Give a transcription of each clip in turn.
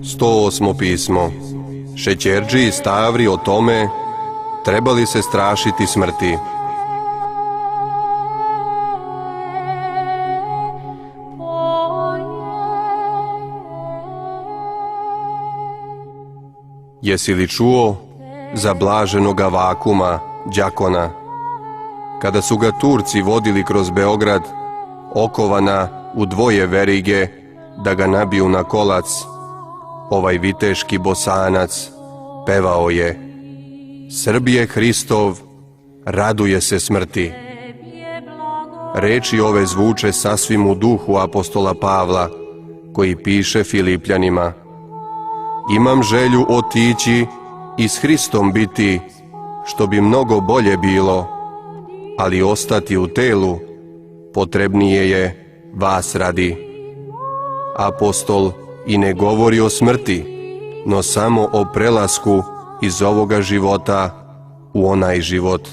108. pismo. Šećerdžiji stavri o tome treba li se strašiti smrti. Jesi li čuo za blaženoga Vakuma, đakona, kada su ga Turci vodili kroz Beograd, okovana u dvoje verige, da ga nabiju na kolac? Ovaj viteški Bosanac pevao je: Srbije Hristov, raduje se smrti. Reči ove zvuče sasvim u duhu apostola Pavla, koji piše Filipljanima: Imam želju otići i s Hristom biti, što bi mnogo bolje bilo, ali ostati u telu potrebnije je vas radi. Apostol i ne govori o smrti, no samo o prelasku iz ovoga života u onaj život.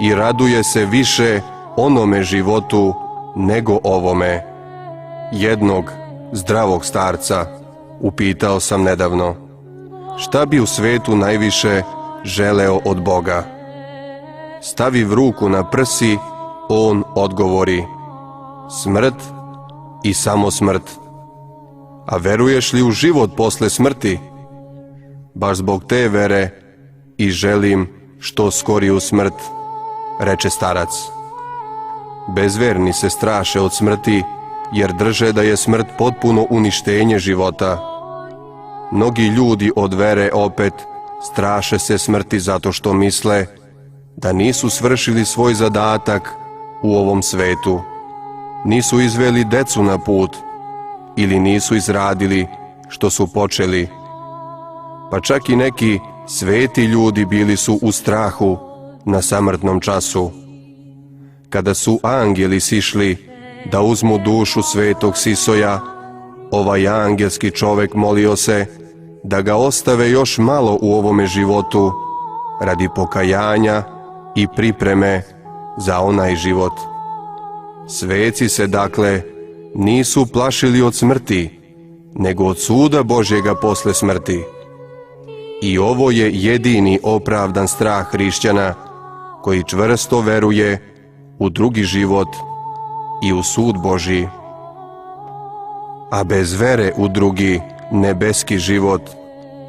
I raduje se više onome životu nego ovome. Jednog zdravog starca upitao sam nedavno: šta bi u svetu najviše želeo od Boga? Stavi ruku na prsi, on odgovori: smrt i samo smrt. A veruješ li u život posle smrti? Baš zbog te vere i želim što skoriju smrt, reče starac. Bezverni se straše od smrti, jer drže da je smrt potpuno uništenje života. Mnogi ljudi od vere opet straše se smrti zato što misle da nisu svršili svoj zadatak u ovom svetu, nisu izveli decu na put ili nisu izradili što su počeli. Pa čak i neki sveti ljudi bili su u strahu na samrtnom času. Kada su angeli sišli da uzmu dušu svetog Sisoja, ovaj angelski čovek molio se da ga ostave još malo u ovome životu radi pokajanja i pripreme za onaj život. Sveci se dakle nisu plašili od smrti, nego od suda Božjega posle smrti. I ovo je jedini opravdan strah hrišćana koji čvrsto veruje u drugi život i u sud Božji. A bez vere u drugi nebeski život,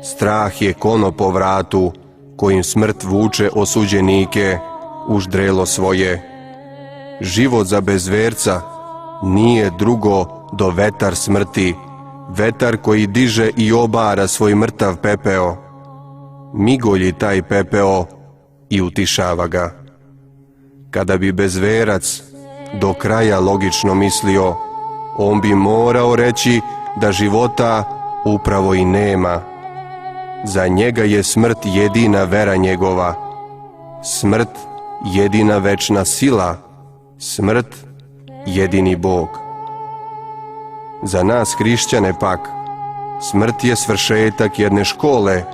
strah je kono po vratu kojim smrt vuče osuđenike u ždrelo svoje. Život za bezverca nije drugo do vetar smrti, vetar koji diže i obara svoj mrtav pepeo. Migolji taj pepeo i utišava ga. Kada bi bezverac do kraja logično mislio, on bi morao reći da života upravo i nema. Za njega je smrt jedina vera njegova, smrt jedina večna sila, smrt jedini Bog. Za nas hrišćane pak, smrt je svršetak jedne škole,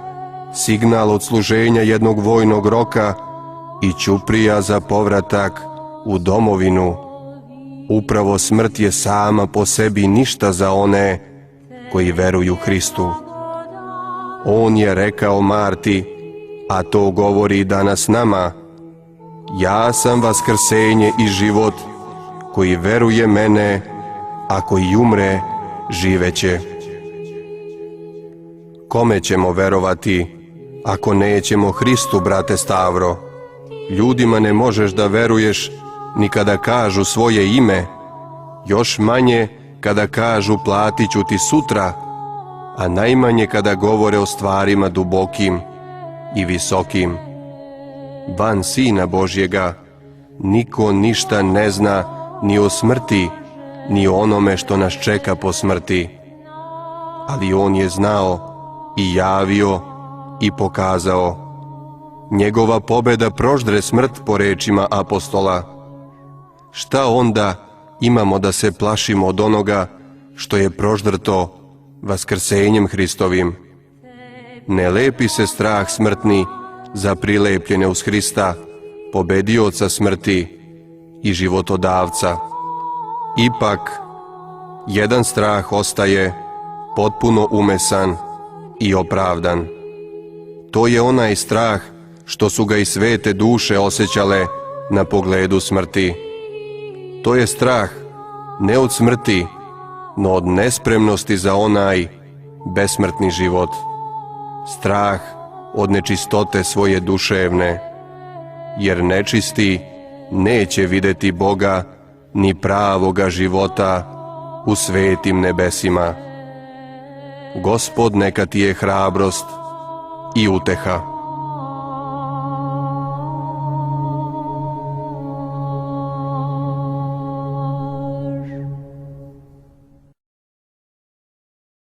signal odsluženja jednog vojnog roka i ćuprija za povratak u domovinu. Upravo smrt je sama po sebi ništa za one koji veruju Hristu. On je rekao Marti, a to govori danas nama: ja sam vaskrsenje i život, koji veruje mene, a koji umre, živeće. Kome ćemo verovati ako nećemo Hristu, brate Stavro? Ljudima ne možeš da veruješ ni kada kažu svoje ime, još manje kada kažu platit ću ti sutra, a najmanje kada govore o stvarima dubokim i visokim. Van Sina Božjega niko ništa ne zna ni o smrti, ni o onome što nas čeka po smrti. Ali on je znao i javio i pokazao. Njegova pobeda proždre smrt, po rečima apostola. Šta onda imamo da se plašimo od onoga što je proždrto vaskrsenjem Hristovim? Ne lepi se strah smrtni za prilepljene uz Hrista, pobedioca smrti i životodavca. Ipak, jedan strah ostaje, potpuno umesan i opravdan. To je onaj strah što su ga i svete duše osjećale na pogledu smrti. To je strah ne od smrti, no od nespremnosti za onaj besmrtni život. Strah od nečistote svoje duševne, jer nečisti neće vidjeti Boga ni pravoga života u svetim nebesima. Gospod neka ti je hrabrost i uteha.